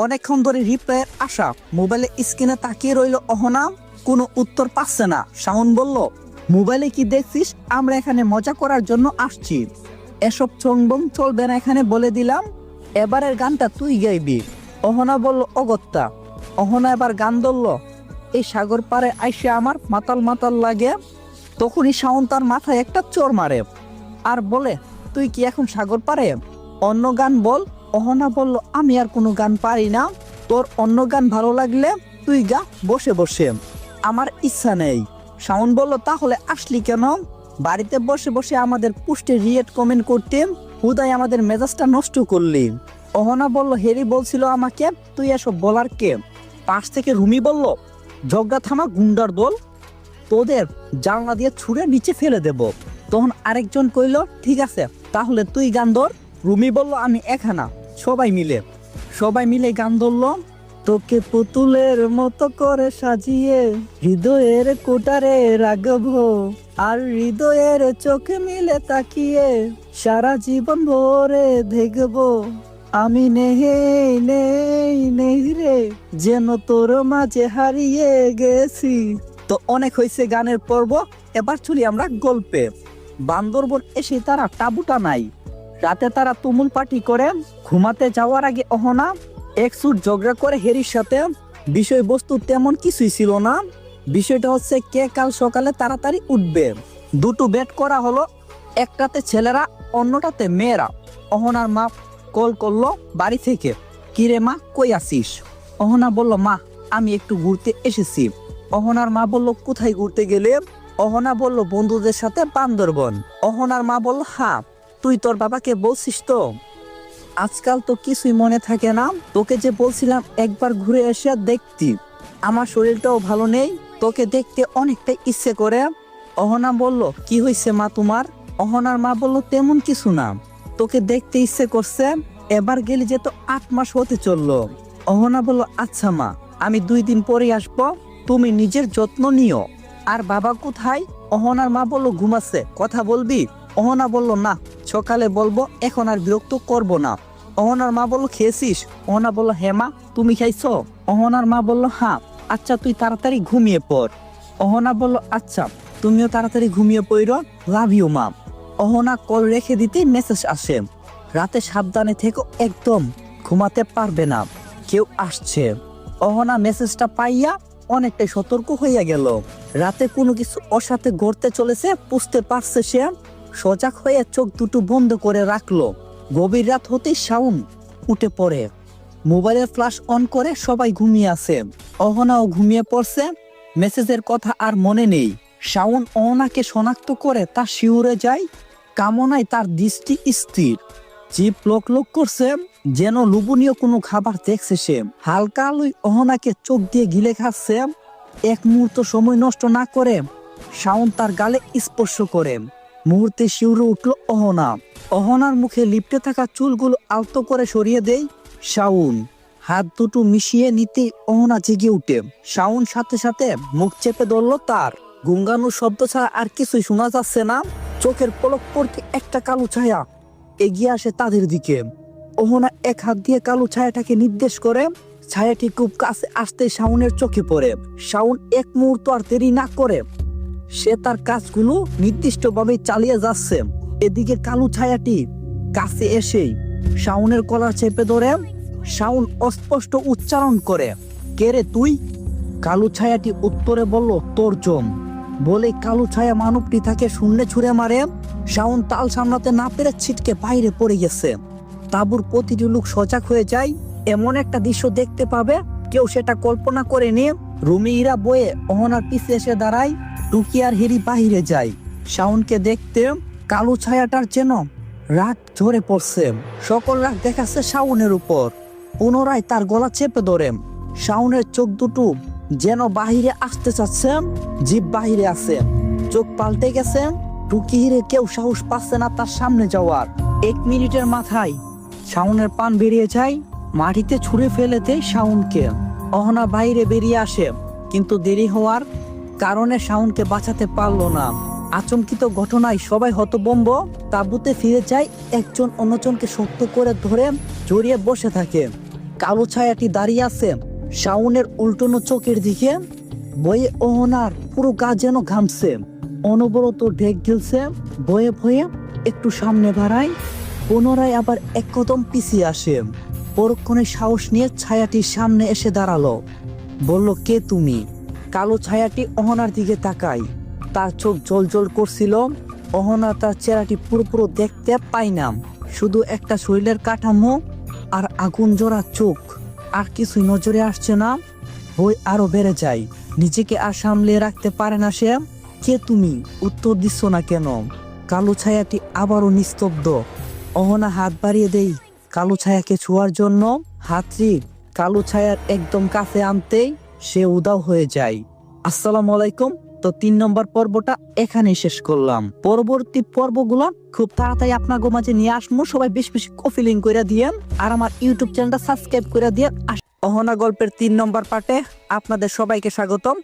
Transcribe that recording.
অনেকক্ষণ ধরে রিপ্লাইয়ের আশা, মোবাইলে স্ক্রিনে তাকিয়ে রইল অহনা, কোনো উত্তর পাচ্ছে না। শাওন বলল, মোবাইলে কি দেখছিস? আমরা এখানে মজা করার জন্য আসছি, এসব চংবং চলবে না এখানে বলে দিলাম। এবারের গানটা তুই গাইবি। অহনা বলল, অগত্যা। অহনা এবার গান ধরল, এই সাগর পারে আইসে আমার মাতাল মাতাল লাগে। তখনই শাওন তার মাথায় একটা চোর মারে আর বলে, তুই কি এখন সাগর পারে? অন্য গান বল। অহনা বলল, আমি আর কোনো গান পারি না, তোর অন্য গান ভালো লাগলে তুই গা বসে বসে, আমার ইচ্ছা নেই। শাওন বলল, তাহলে আসলি কেন? বাড়িতে বসে বসে আমাদের পোস্টে রিয়েক্ট কমেন্ট করতে, হুদাই আমাদের মেজাজটা নষ্ট করলি। অহনা বলল, হেরি বলছিল আমাকে, তুই এসব বলার কে? পাশ থেকে রুমি বলল, ঝগড়া থামা গুন্ডার দল, তোদের জানলা দিয়ে ছুঁড়ে নিচে ফেলে দেব। তখন আরেকজন কইল, ঠিক আছে তাহলে তুই গান ধর। রুমি বলল, আমি এখানা। সবাই মিলে গান ধরল। তোকে পুতুলের মতো করে সাজিয়ে হৃদয়ের কোটারে রাখবো, আর হৃদয়ের চোখে মিলে তাকিয়ে সারা জীবন ভরে দেখবো। আমি নেই রে, যেন তোর মাঝে হারিয়ে গেছি। তো অনেক হয়েছে গানের পর্ব, এবার চলি আমরা গল্পে। বান্দরবন এসে তারা টাবুটা নাই। রাতে তারা তুমুল পার্টি করে ঘুমাতে যাওয়ার আগে অহনা একসুট ঝগড়া করে হেরির সাথে। বিষয়বস্তু তেমন কিছুই ছিল না, বিষয়টা হচ্ছে কে কাল সকালে তাড়াতাড়ি উঠবে। দুটো বেড করা হলো, একটাতে ছেলেরা অন্যটাতে মেয়েরা। অহনার মা কল করলো বাড়ি থেকে, কিরে মা কই আসিস? অহনা বলল, মা আমি একটু ঘুরতে এসেছি। অহনার মা বলল, কোথায় ঘুরতে গেলে? অহনা বলল, বন্ধুদের সাথে বান্দরবন। অহনার মা বলল, হ্যাঁ তুই তোর বাবাকে বলছিস তো? আজকাল তো কিছুই মনে থাকে না, তোকে যে বলছিলাম একবার ঘুরে এসে দেখতি। আমার শরীরটাও ভালো নেই, তোকে দেখতে অনেকটাই ইচ্ছে করে। অহনা বলল, কি হয়েছে মা তোমার? অহনার মা বলল, তেমন কিছু না, তোকে দেখতে ইচ্ছে করছে। এবার গেলি যে তো 8 মাস হতে চললো। অহনা বলল, আচ্ছা মা, আমি 2 দিন পরে আসবো, তুমি নিজের যত্ন নিও। আর বাবা কোথায়? অহনার মা বলল, ঘুমাচ্ছে, কথা বলবি? অহনা বলল, না সকালে বলবো, এখন আর বিরক্ত করব না। অহনার মা বলল, খেয়েছিস? অহনা বলল, হ্যাঁ মা, তুমি খাইছো? অহনার মা বলল, হ্যাঁ। আচ্ছা তুই তাড়াতাড়ি ঘুমিয়ে পড়। অহনা বলল, আচ্ছা তুমিও তাড়াতাড়ি ঘুমিয়ে পড়ো, লাভ ইউ মা। অহনা কল রেখে দিতে মেসেজ আসে, রাতে সাবধানে থেকো, একদম ঘুমাতে পারবে না, কেউ আসছে। অহনা মেসেজটা পাইয়া অনেকটাই সতর্ক হইয়া গেল। রাতে কোনো কিছু ওর সাথে ঘটতে চলেছে বুঝতে পারছে সে। সজাগ হয়ে চোখ দুটো বন্ধ করে রাখলো। গভীর রাত হতেই শাওন উঠে পড়ে, মোবাইলের ফ্ল্যাশ অন করে সবাই ঘুমিয়ে আছে। অহনাও ঘুমিয়ে পড়ছে, মেসেজের কথা আর মনে নেই। শাওন অহনাকে শনাক্ত করে তা শিউরে যায়, কামনায় তার দৃষ্টি স্থির, জিভ লোক লোক করছে, যেন লোভনীয় কোনো খাবার দেখছে সে। হালকা আলোয় অহনাকে চোখ দিয়ে গিলে খাচ্ছে। এক মুহূর্ত সময় নষ্ট না করে শাওন তার গালে স্পর্শ করে। মুহূর্তে শিউরে উঠল অহনা। অহনার মুখে লিপটে থাকা চুলগুলো আলতো করে সরিয়ে দেয় শাওন। হাত দুটো মিশিয়ে নিতেই অহনা জেগে উঠে। শাওন সাথে সাথে মুখ চেপে ধরলো তার। গুঙ্গানোর শব্দ ছাড়া আর কিছুই শোনা যাচ্ছে না। চোখের পলক পড়তে একটা কালো ছায়া এগিয়ে আসে তাদের দিকে। অহনা এক হাত দিয়ে কালো ছায়াটাকে নির্দেশ করে। ছায়াটি খুব কাছে আসতে শাওনের চোখে পড়ে। শাওন এক মুহূর্ত আর দেরি না করে সে তার কাজগুলো নির্দিষ্টভাবে চালিয়ে যাচ্ছে। এদিকে কালো ছায়াটি কাছে এসেই শাওনের কলার চেপে ধরে। শাওন অস্পষ্ট উচ্চারণ করে, কে রে তুই? কালো ছায়াটি উত্তরে বলল, তর্জম। বলে কালো ছায়া মানবটি তাকে শূন্যে ছুঁড়ে মারে। শাওন তাল সামলাতে না পেরে ছিটকে বাইরে পড়ে গেছে। তাঁবুর প্রতিটি লোক সজাগ হয়ে যায়, এমন একটা দৃশ্য দেখতে পাবে কেউ সেটা কল্পনা করে নিয়ে। রুমিরা বয়ে অহনার পিছে এসে দাঁড়ায়। টুকি আর হেরি বাহিরে যায় শাওনকে দেখতে। কালো ছায়াটার যেন রাগ ঝরে পড়ছে। সকল রাগ দেখাচ্ছে শাওনের উপর। পুনরায় তার গলা চেপে ধরে। শাওনের চোখ দুটো যেন বাহিরে আসতে চাচ্ছে, জিভ বাহিরে আছে, চোখ পাল্টে গেছে। টুকি হিরে কেউ সাহস পাচ্ছে না তার সামনে যাওয়ার। 1 মিনিটের মাথায় শাওনের পান বেরিয়ে যায়, মাটিতে ছুঁড়ে ফেলে দেয় শাওনকে। অহনা বাইরে বেরিয়ে আসে, কিন্তু দেরি হওয়ার কারণে শাওনকে বাঁচাতে পারলো না। আচমকিত ঘটনায় সবাই হতভম্ব। তাঁবুতে ফিরে যায়, একজন অন্যজনকে শক্ত করে ধরে জড়িয়ে বসে থাকে। কালো ছায়াটি দাঁড়িয়ে আছে শাওনের উল্টোনো চোখের দিকে। বয়ে অহনার পুরো গা যেন ঘামছে, অনবরত ঢেক গিলছে। ভয়ে ভয়ে একটু সামনে বাড়ায়, পুনরায় আবার এক কদম পিছিয়ে আসে। পরক্ষণে সাহস নিয়ে ছায়াটির সামনে এসে দাঁড়ালো, বলল, কে তুমি? কালো ছায়াটি অহনার দিকে তাকায়, তার চোখ জল জল করছিল। অহনা তার চেহারাটি পুরোপুরো দেখতে পায় না, শুধু একটা শরীরের কাঠামো আর আগুন জ্বলা চোখ, আর কিছুই নজরে আসছে না। ভয় আরো বেড়ে যায়, নিজেকে আর সামলে রাখতে পারে না সে। কে তুমি? উত্তর দিচ্ছ না কেন? কালো ছায়াটি আবারও নিস্তব্ধ। অহনা হাত বাড়িয়ে দেই কালো ছায়াকে ছোঁয়ার জন্য। হাতটি কালো ছায়ার একদম কাছে আনতেই সে উধাও হয়ে যায়। আসসালামু আলাইকুম। তো 3 নম্বর পর্বটা এখানেই শেষ করলাম। পরবর্তী পর্বগুলো খুব তাড়াতাড়ি আপনাদের মাঝে নিয়ে আসবো। সবাই বেশি বেশি কপি লিঙ্ক করে দিয়েন, আর আমার ইউটিউব চ্যানেলটা সাবস্ক্রাইব করে দিয়ে। অহনা গল্পের 3 নম্বর পার্টে আপনাদের সবাইকে স্বাগতম।